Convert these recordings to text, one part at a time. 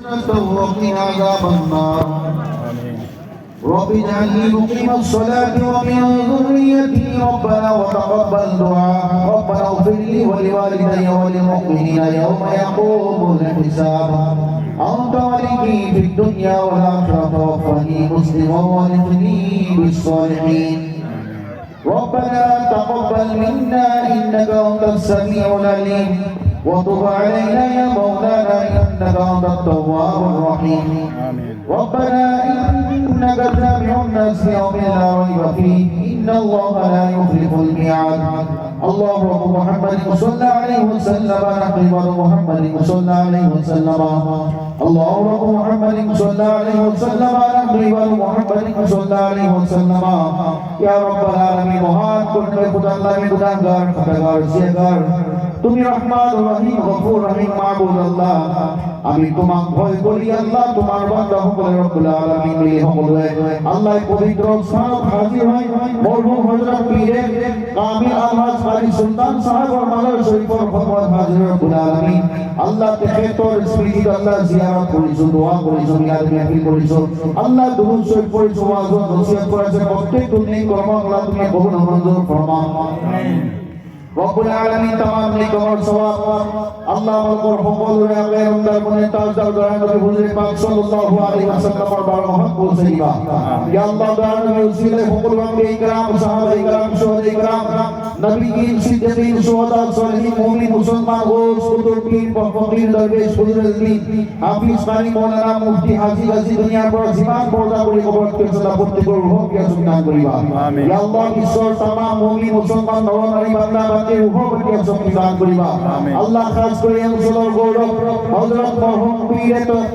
وقنا عذاب النار رب اجعلني مقيم الصلاة ومن ذريتي ربنا وتقبل دعاء ربنا اغفر لي ولوالدي وللمؤمنين يوم يقوم الحساب أنت ولي في الدنيا والآخرة توفني مسلما والحقني بالصالحين ربنا تقبل منا إنك أنت السميع العليم وتب علينا يا مولانا إنك أنت التواب الرحيم ربنا إنك جامع الناس يوم لا ريب فيه إن الله لا يخلف الميعاد اللهم محمد صلى عليه وسلم نحن محمد صلى عليه وسلم اللهم محمد صلى عليه وسلم نحن محمد صلى عليه وسلم يا رب العالمين মহান করুণাময় খোদা আল্লাহ আমি গুনাহগার খাতাগার জিয়াগার তুমি রহমান রহিম গফুর রহিম মাবুদ আল্লাহ আমি তোমাকে ভয় করি আল্লাহ তোমার বান্দা হুকুম রব্বুল আলামিন মিলে সকলে আল্লাহ পবিত্র সাহেব হাজির হয় মরহুম হযরত পীরে কামিল আলহাজ কারি সুলতান সাহেব और মালার শরীফর ফরমান হাজির রব্বুল আলামিন আল্লাহ তেখেতর স্মৃতি আল্লাহ জিয়ারত করিছো দোয়া করিছো ইয়াদ মাহফিল করিছো আল্লাহ দুরূদ শরীফ পড়িছো ওয়াজ ও নসিহত করেছে প্রত্যেক তুমি কর্ম আল্লাহ তুমি কবুল মঞ্জুর ফরমাও আমিন রব্বুল আলামিন तमाम নেকর সওয়াব আল্লাহ আমাদের সকল রাবের উন্দার মনে তাজদার দয়া নবী হুজুর পাক সাল্লাল্লাহু আলাইহি ওয়াসাল্লামের বারমাহাত পৌঁছাইবা ইয়া আল্লাহ দয়া নবী উসিলে সকল ওয়াক্তে ইকরাম সাহাবা ইকরাম শুহাদা ইকরাম নবীগণ সিদ্দিকীন শুহাদা সালিহিন মুমিন মুসলমান গোস কুতুব পীর ফকির দরবেশ হুজুর আজমি হাফিজ কারি মাওলানা মুফতি হাজী গাজী দুনিয়ার বড় জীবন পর্দা করে কবর কে সদা প্রত্যেকের রূহ কে সুবিধান করিবা আমিন ইয়া আল্লাহ ঈশ্বর तमाम মুমিন মুসলমান নরনারী বান্দা বান্দে রূহ কে সুবিধান করিবা আমিন আল্লাহ খাস করে মুসলমান গৌরব হযরত মরহুম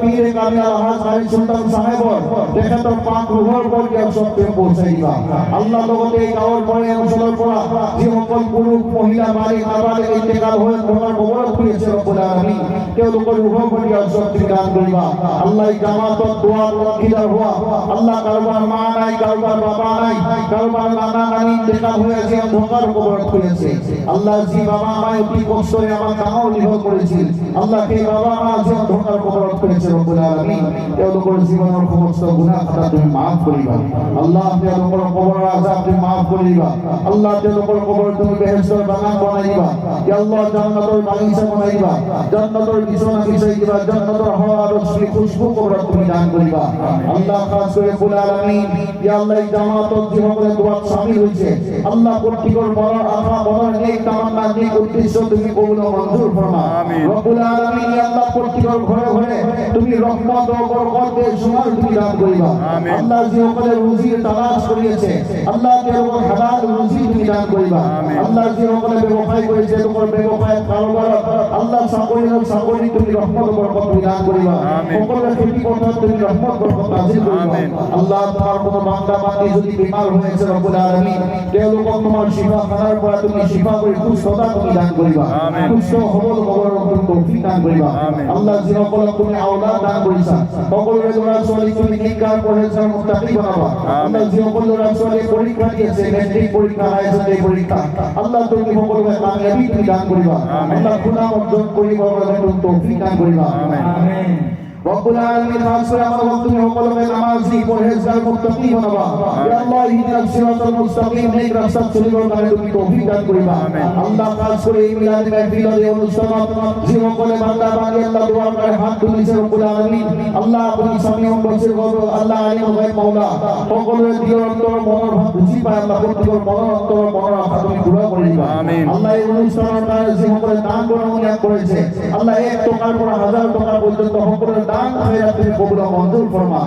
পীরে কামিল আলহাজ কারি সুলতান সাহেব দেখত পাক রূহর পর কে সবকে পৌঁছাইবা আল্লাহ লগতে এই গাওয়ার পরে মুসলমান পড়া যে সকল পুরুষ মহিলা বালিক আবালে ইন্তেকাল হয়ে তোমার কবর করেছে রব্বুল আলামিন কেউ লোকের রূহ পর কে সবকে দান করিবা আল্লাহ জামাত দোয়া রক্ষিদার হওয়া আল্লাহ কারবার মা নাই কারবার বাবা নাই কারবার নানা নানি ইন্তেকাল হয়েছে তোমার কবর করেছে আল্লাহ জি বাবা মা অতি কষ্টে আমার কামাও নির্ভর করেছিল আল্লাহ কে বাবা মা যে ধোকার কবর করেছে রব্বুল আলামিন কেউ লোকের জীবনের সমস্ত গুনাহ খাতা তুমি maaf করিবা আল্লাহ কেউ লোকের কবর আযাব তুমি maaf করিবা আল্লাহ কেউ লোকের কবর তুমি বেহেশতের বাগান বানাইবা ইয়া আল্লাহ জান্নাতের বাগিচা বানাইবা জান্নাতের বিছানা বিছাইবা জান্নাতের হাওয়া আর খুশবু কবর তুমি দান করিবা আল্লাহ খাস করে রব্বুল আলামিন ইয়া আল্লাহ জামাত জীবনের দোয়া শামিল হইছে আল্লাহ প্রত্যেকের বড় আশা বড় নেক তামান্না নেক উদ্দেশ্য তুমি কবুল ও মঞ্জুর ফরমা রব্বুল আলামিন ইয়া আল্লাহ প্রত্যেকের ঘরে ঘরে তুমি রহমত ও বরকতের সুমার তুমি দান করিবা আল্লাহ যে সকলে রুজির তালাশ করিয়েছে আল্লাহ কে ওর হালাল রুজি তুমি দান করিবা আল্লাহ যে সকলে ব্যবসায় করেছে তোমার ব্যবসায় কারবার আল্লাহ সাকরি তুমি রহমত ও বরকত তুমি দান করিবা সকলের খেতি করতে তুমি রহমত বরকত নাযিল করিবা আল্লাহ তোমার কোন বান্দা বান্দি যদি বিমার হয়েছে রব্বুল আলামিন কে লোক তোমার শিফা খানার পর তুমি শিফা করে সুস্থতা তুমি দান করিবা সুস্থ হবল কবর তুমি তৌফিক দান করিবা আল্লাহ যে সকল তুমি আওলাদ দান করিছা সকলের দোয়া সলি তুমি নিকার করেছো মুত্তাকি বানাবা আল্লাহ যে সকল রাসূলের পরীক্ষা দিয়েছে মেট্রিক পরীক্ষা হায়াতে পরীক্ষা আল্লাহ তুমি সকলকে কামিয়াবি তুমি দান করিবা আল্লাহ গুনাহ অর্জন করিবা তুমি তৌফিক দান করিবা আমিন রব্বুল আলামিন খাসরে আমার তুমি সকলকে নামাজি পরহেজগার মুত্তাকি বানাবা ইয়া আল্লাহ ইহদিনাস সিরাতাল মুস্তাকিম নেক রাস্তা চলিবার কারণে তুমি তৌফিক দান করিবা আল্লাহ খাস করে এই মিলাদ মাহফিলের অনুষ্ঠান যে সকলে বান্দা বান্দী আল্লাহ দোয়া করে হাত তুলেছে রব্বুল আলামিন আল্লাহ আপনি সামিউন বসির গো আল্লাহ আলিম গায়ব মাওলা সকলের দিল অন্তর মনের ভাব বুঝি পায় আল্লাহ প্রত্যেকের মনের অন্তর মনের আশা তুমি পুরা করে দিবা আল্লাহ এই অনুষ্ঠানের কারণে যে সকলে দান করেছে আল্লাহ 1 টাকার পর 1000 টাকা পর্যন্ত সকলের দান খয়রাত তুমি কবুল ও মঞ্জুর ফরমা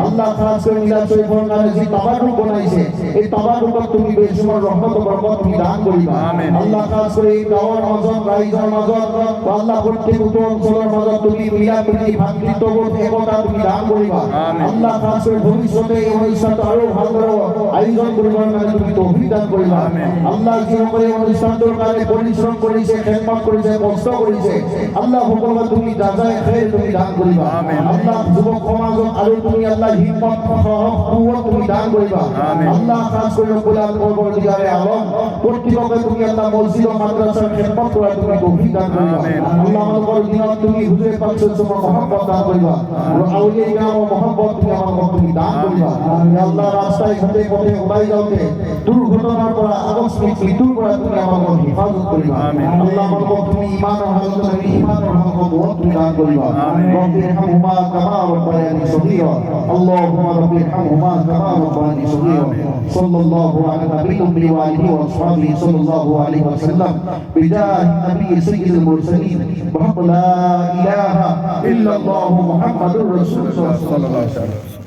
আল্লাহ খাস করে মিলাদ শরীফের নামে যে তাবারুক বানাইছে এই তাবারুক তুমি বেশুমার রহমত ও বরকত তুমি দান করিবা আল্লাহ খাস করে এই গাওয়ার মাঝে রাইজার মাঝে আল্লাহ প্রত্যেক অঞ্চলের মাঝে তুমি মিলাদ তুমি ভাতৃত্ববোধ এবং সফলতা তুমি দান করিবা আল্লাহ খাস করে ভবিষ্যতে এই অনুষ্ঠানটা আরো ভালো আয়োজন করিবার কারণে তুমি তৌফিক দান করিবা আল্লাহ যেভাবে এই অনুষ্ঠানটার কারণে পরিশ্রম করেছে খেদমত করেছে কষ্ট করেছে আল্লাহ ভগবান তুমি যাজায় খায়ের তুমি দান করিবা আল্লাহ যুবক সমাজক আরো তুমি আল্লাহ হিম্মত কুওয়াত তুমি দান করিবা আল্লাহ খাস করে গোলাম পরবর্তীকালে আলম কর্তৃপক্ষে তুমি আল্লাহ মসজিদ ও মাদ্রাসার খেদমত করার তুমি তৌফিক দান করিবা আল্লাহ আমাদের দিনত তুমি হুজুরে পাক সাল্লাল্লাহু মহব্বত দান করিবা ও আউলিয়া ইকরাম ও মহব্বত তুমি আমাদের তুমি দান করিবা ইয়া আল্লাহ রাস্তায় ঘাটে পথে উড়াই যাওতে দুর্ঘটনার পর আকস্মিক মৃত্যুর পর তুমি আমাদের হেফাজত করিবা আল্লাহ আমাদের তুমি ঈমান ও হালত তুমি ঈমান ও মহব্বত তুমি দান করিবা রব্বি রহমহুমা কামা রাব্বায়ানি সগীরা আল্লাহুম্মা রব্বি রহমহুমা কামা রাব্বায়ানি সগীরা সাল্লাল্লাহু আলা নবিয়্যি ওয়া আলিহি ওয়া আসহাবিহি সাল্লাল্লাহু আলাইহি ওয়াসাল্লাম বিজাহি নবী সাইয়্যিদুল মুরসালিন ওয়া লা ইলাহা ইল্লাল্লাহু মুহাম্মাদুর রাসূলুল্লাহ সাল্লাল্লাহু আলাইহি ওয়াসাল্লাম